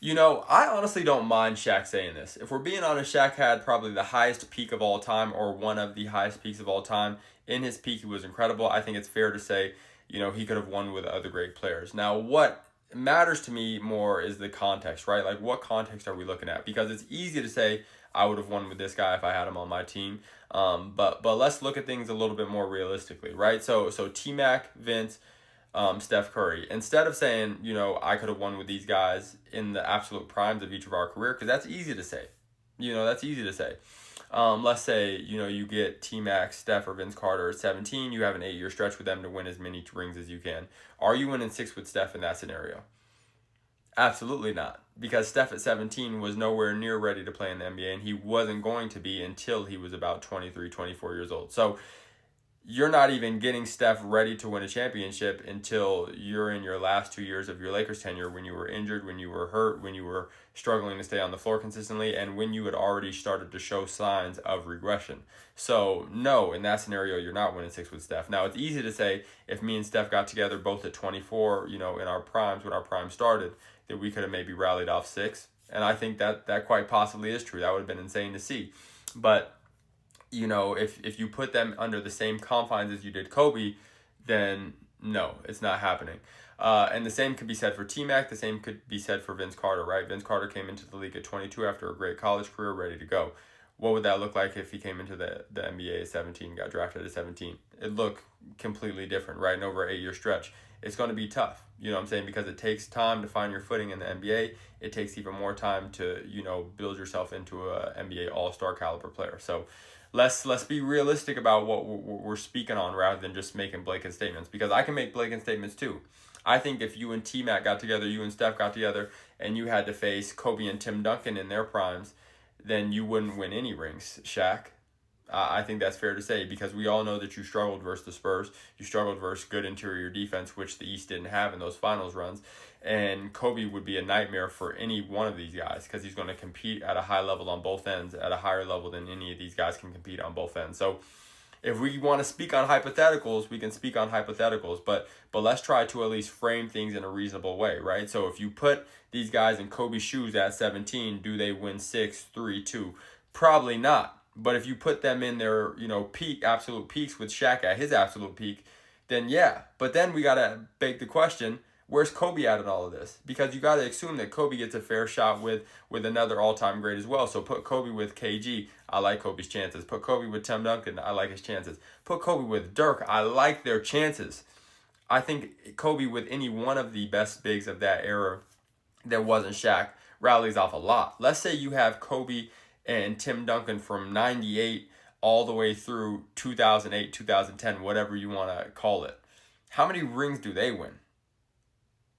I honestly don't mind Shaq saying this. If we're being honest, Shaq had probably the highest peak of all time, or one of the highest peaks of all time. In his peak, he was incredible. I think it's fair to say, he could have won with other great players. Now, what matters to me more is the context, right? Like, what context are we looking at? Because it's easy to say I would have won with this guy if I had him on my team. But let's look at things a little bit more realistically, right? So T-Mac, Vince, Steph Curry. Instead of saying, I could have won with these guys in the absolute primes of each of our career, because that's easy to say. That's easy to say. Let's say, you get T-Mac, Steph, or Vince Carter at 17. You have an 8-year stretch with them to win as many rings as you can. Are you winning 6 with Steph in that scenario? Absolutely not. Because Steph at 17 was nowhere near ready to play in the NBA, and he wasn't going to be until he was about 23, 24 years old. So you're not even getting Steph ready to win a championship until you're in your last 2 years of your Lakers tenure, when you were injured, when you were hurt, when you were struggling to stay on the floor consistently, and when you had already started to show signs of regression. So, no, in that scenario, you're not winning 6 with Steph. Now, it's easy to say if me and Steph got together both at 24, in our primes, when our prime started, that we could have maybe rallied off 6. And I think that quite possibly is true. That would have been insane to see. But if you put them under the same confines as you did Kobe, then no, it's not happening. And the same could be said for T-Mac. The same could be said for Vince Carter, right? Vince Carter came into the league at 22 after a great college career, ready to go. What would that look like if he came into the NBA at 17, got drafted at 17? It'd look completely different, right? And over an 8-year stretch, it's going to be tough. You know what I'm saying? Because it takes time to find your footing in the NBA. It takes even more time to, build yourself into a NBA all-star caliber player. So let's be realistic about what we're speaking on rather than just making blanket statements, because I can make blanket statements too. I think if you and T-Mac got together, you and Steph got together, and you had to face Kobe and Tim Duncan in their primes, then you wouldn't win any rings, Shaq. I think that's fair to say, because we all know that you struggled versus the Spurs. You struggled versus good interior defense, which the East didn't have in those finals runs. And Kobe would be a nightmare for any one of these guys, because he's going to compete at a high level on both ends, at a higher level than any of these guys can compete on both ends. So if we want to speak on hypotheticals, we can speak on hypotheticals, but let's try to at least frame things in a reasonable way, right? So if you put these guys in Kobe's shoes at 17, do they win 6, 3, 2? Probably not. But if you put them in their, absolute peaks with Shaq at his absolute peak, then yeah. But then we got to beg the question, where's Kobe at in all of this? Because you got to assume that Kobe gets a fair shot with another all-time great as well. So put Kobe with KG, I like Kobe's chances. Put Kobe with Tim Duncan, I like his chances. Put Kobe with Dirk, I like their chances. I think Kobe with any one of the best bigs of that era that wasn't Shaq rallies off a lot. Let's say you have Kobe and Tim Duncan from 98 all the way through 2008, 2010, whatever you want to call it. How many rings do they win?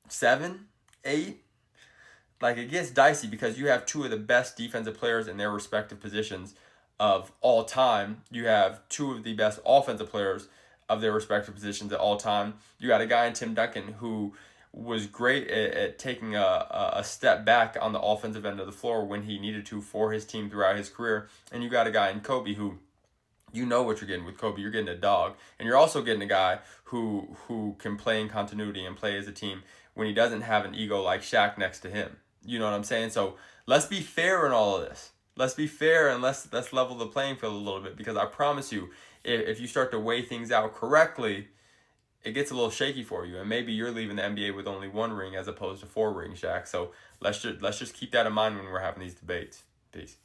7? 8? Like, it gets dicey because you have two of the best defensive players in their respective positions of all time. You have two of the best offensive players of their respective positions at all time. You got a guy in Tim Duncan who was great at taking a step back on the offensive end of the floor when he needed to for his team throughout his career. And you got a guy in Kobe who, you know what you're getting with Kobe. You're getting a dog. And you're also getting a guy who can play in continuity and play as a team when he doesn't have an ego like Shaq next to him. You know what I'm saying? So let's be fair in all of this. Let's be fair, and let's level the playing field a little bit, because I promise you, if you start to weigh things out correctly, it gets a little shaky for you, and maybe you're leaving the NBA with only 1 ring as opposed to 4 rings, Shaq. So let's just keep that in mind when we're having these debates. Peace.